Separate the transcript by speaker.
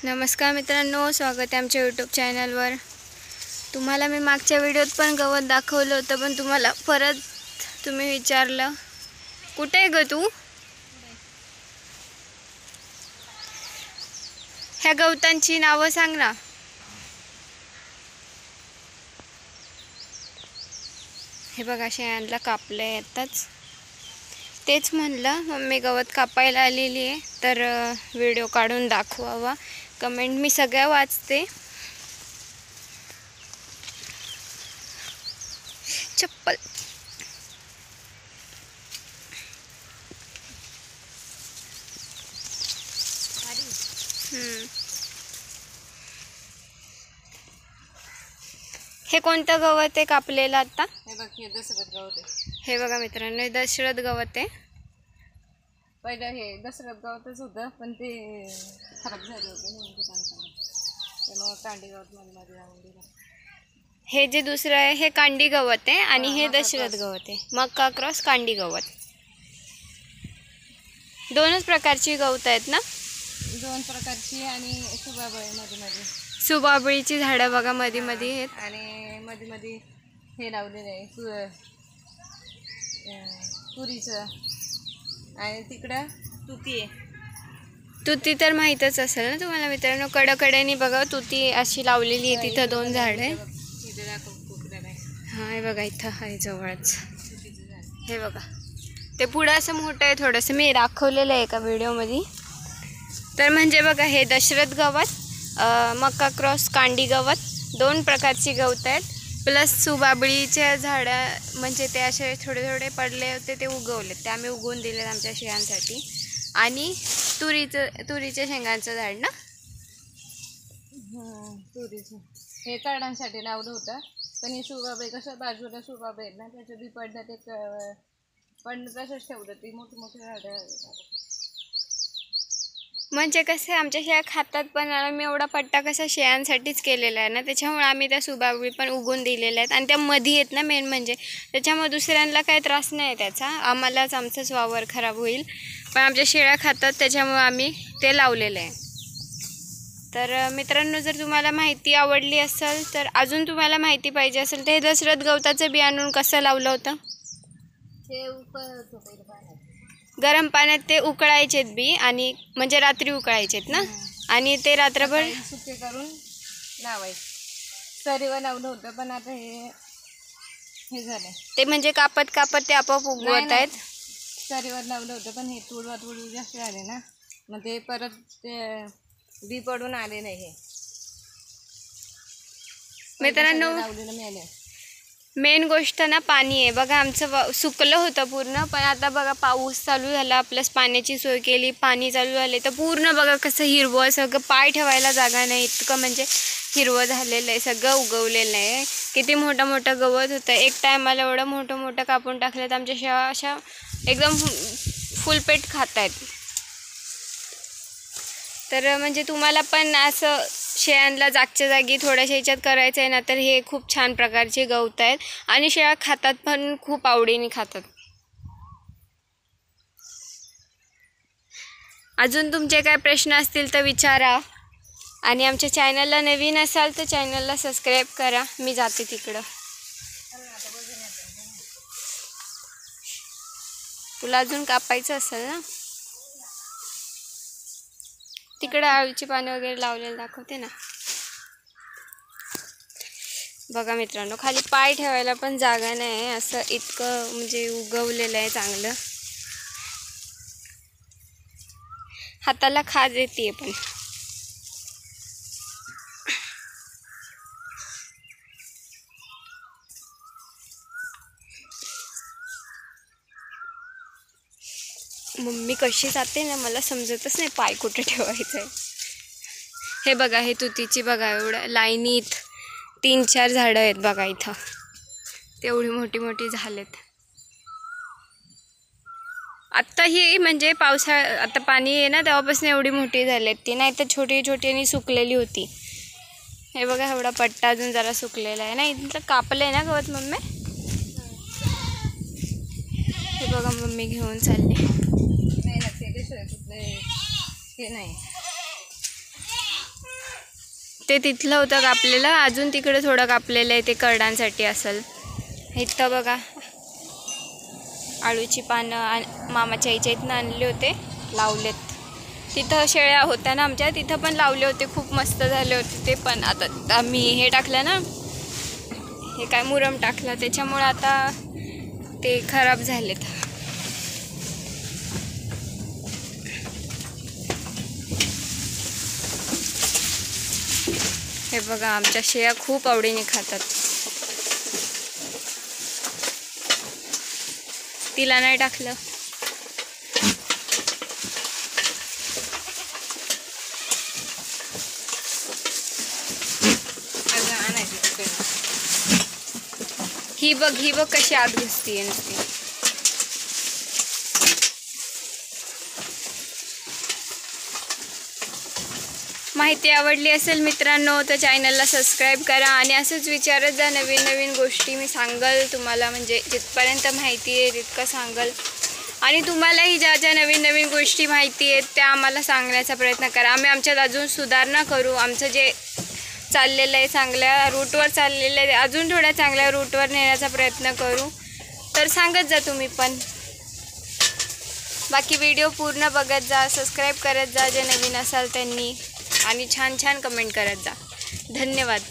Speaker 1: नमस्कार मित्रांनो, स्वागत आहे आमच्या यूट्यूब चॅनलवर। तुम्हाला मी मागच्या व्हिडिओत पण गवत दाखवलं होतं, पण तुम्हाला परत तुम्ही विचारलं कुठे आहे ग तू। ह्या गवतांची नावं सांग ना। हे बघा, शेणाला कापले आताच। तेच म्हणलं मम्मी गवत कापायला आलेली आहे, तर व्हिडिओ काढून दाखवावा। कमेंट मी सगळ्या वाचते। चप्पल हे कोणतं गवत आहे कापलेलं आता।
Speaker 2: हे बघ, हे दशरथ गवत आहे।
Speaker 1: हे बघा मित्रांनो, हे दशरथ गवत आहे।
Speaker 2: पहिलं हे दशरथ गवतच होतं, पण ते खराब झाले होते म्हणून त्यामुळे कांडी गवत मध्ये लावून दिलं।
Speaker 1: हे जे दुसरं आहे हे कांडी गवत आहे आणि हे दशरथ गवत आहे। मक्का क्रॉस कांडी गवत, दोनच प्रकारची गवत आहेत ना।
Speaker 2: दोन प्रकारची आणि सुबाबळी मध्ये
Speaker 1: सुबाबळीची झाडं बघा मध्ये मध्ये आहेत,
Speaker 2: आणि मध्ये हे लावलेलं आहे तुरीचं, आणि तिकडं तुती आहे।
Speaker 1: तुती तर माहीतच असेल ना तुम्हाला मित्रांनो, कडेकडेने बघा तुती अशी लावलेली आहे। तिथं दोन झाड आहे। हां, हे बघा इथं आहे जवळच। हे बघा, ते पुढं असं मोठं आहे थोडंसं, मी दाखवलेलं आहे एका व्हिडिओमध्ये। तर म्हणजे बघा, हे दशरथ गवत, मक्का क्रॉस कांडी गवत, दोन प्रकारची गवत आहेत। प्लस सुबाबळीच्या झाडं, म्हणजे ते असे थोडे थोडे पडले होते, ते उगवलेत, ते आम्ही उगवून दिलेत आमच्या शेळ्यांसाठी। आणि तुरीच्या शेंगांचं झाड ना,
Speaker 2: तुरीचं हे करडांसाठी लावलं होतं। पण हे सुबाबळी कसं बाजूला सुबाबळी आहेत ना, त्याचं बी पडलं, ते पण तसंच ठेवलं, ती मोठी मोठी झाडं।
Speaker 1: म्हणजे कसं आमच्या शेळ्या खातात पण, आम्ही एवढा पट्टा कसा शेळ्यांसाठीच केलेला आहे ना, त्याच्यामुळे आम्ही त्या सुबाबळी पण उगवून दिलेल्या आहेत। आणि त्या मध्ये आहेत ना मेन म्हणजे, त्याच्यामुळे दुसऱ्यांना काही त्रास नाही त्याचा, आम्हालाच आमचाच वावर खराब होईल, पण आमच्या शेळ्या खातात, त्याच्यामुळे आम्ही ते लावलेलं आहे। तर मित्रांनो, जर तुम्हाला माहिती आवडली असेल, तर अजून तुम्हाला माहिती पाहिजे असेल, तर हे दशरथ गवताचं बी आणून कसं लावलं होतं।
Speaker 2: ते
Speaker 1: गरम पाण्यात ते उकळायचेत बी, आणि म्हणजे रात्री उकळायचेत ना, आणि ते रात्रभर
Speaker 2: सुके करून लावायचे। सरीवर लावलं होतं, पण आता हे झालं,
Speaker 1: ते म्हणजे कापत कापत ते आपोआप उगवत आहेत।
Speaker 2: सरीवर लावलं होतं, पण हे तुडू जास्त झाले ना, मग ते परत ते बी पडून आले नाही। हे
Speaker 1: मित्रांनो,
Speaker 2: लावलेलं मिळालं।
Speaker 1: मेन गोष्ट ना पाणी आहे बघा। आमचं सुकलं होतं पूर्ण, पण आता बघा पाऊस चालू झाला, प्लस पाण्याची सोय केली, पाणी चालू झाले, तर पूर्ण बघा कसं हिरवं, सगळं पाय ठेवायला जागा नाही, इतकं म्हणजे हिरवं झालेलं आहे, सगळं उगवलेलं आहे। किती मोठं मोठं गवत होतं, एक टायमाला एवढं मोठं मोठं कापून टाकलं, तर आमच्या शेळ्या अशा एकदम फुलपेट खात आहेत। तर म्हणजे तुम्हाला पण असं शेळ्यांना जागच्या जागी थोड्याशा ह्याच्यात करायचं आहे ना, तर हे खूप छान प्रकारचे गवत आहेत, आणि शेळ्या खातात पण, खूप आवडीने खातात। अजून तुमचे काय प्रश्न असतील तर विचारा, आणि आमच्या चॅनलला नवीन असाल तर चॅनलला सबस्क्राईब करा। मी जाते तिकडं, तुला अजून कापायचं असेल ना, तिकडे आळूची पाने वगैरे लावलेलं दाखवते ना। बघा मित्रांनो, खाली पाय ठेवायला पण जागा नाही, असं इतकं म्हणजे उगवलेलं आहे चांगलं, हाताला खाज येते पण। मम्मी कशी जाते ना, मला समजतच नाही पाय कुठे ठेवायचं आहे। हे बघा, हे तुतीची बघा, एवढं लाईनीत 3-4 झाडं आहेत बघा इथं, तेवढी मोठी मोठी झालेत। आत्ता ही म्हणजे आता पाणी आहे ना, तेव्हापासून एवढी मोठी झालेत ती, नाही तर छोटी छोटी आणि सुकलेली होती। हे बघा, एवढा पट्टा अजून जरा सुकलेला आहे ना, इथं कापलं आहे ना गवत मम्मी। हे बघा, मम्मी घेऊन चालली।
Speaker 2: नाही,
Speaker 1: ते तिथलं होतं कापलेलं, अजून तिकडे थोडं कापलेलं आहे, ते करडांसाठी असेल. इथं बघा आळूची पानं मामाच्या आईच्या इथनं आणले होते, लावलेत. तिथं शेळ्या होत्या ना आमच्या, तिथं पण लावले होते, खूप मस्त झाले होते ते पण. आता आम्ही हे टाकलं ना, हे काय मुरम टाकलं, त्याच्यामुळे आता ते खराब झालेत. हे बघा आमच्या शेळ्या खूप आवडीने खातात. तिला नाही टाकलं. ही बघ कशी आत घुसतीये नुसती. माहिती आवडली असेल मित्रांनो तर चॅनलला सबस्क्राईब करा आणि असंच विचारत जा नवीन नवीन गोष्टी. मी सांगल तुम्हाला, म्हणजे जिथपर्यंत माहिती आहे तितकं सांगल. आणि तुम्हालाही ज्या ज्या नवीन नवीन गोष्टी माहिती आहेत त्या आम्हाला सांगण्याचा प्रयत्न करा. आम्ही आमच्यात अजून सुधारणा करू. आमचं जे चाललेलं आहे चांगल्या रूटवर चाललेलं आहे, अजून थोड्या चांगल्या रूटवर नेण्याचा प्रयत्न करू. तर सांगत जा तुम्ही पण. बाकी व्हिडिओ पूर्ण बघत जा, सबस्क्राईब करत जा जे नवीन असाल त्यांनी, आणि छान छान कमेंट करत जा. धन्यवाद.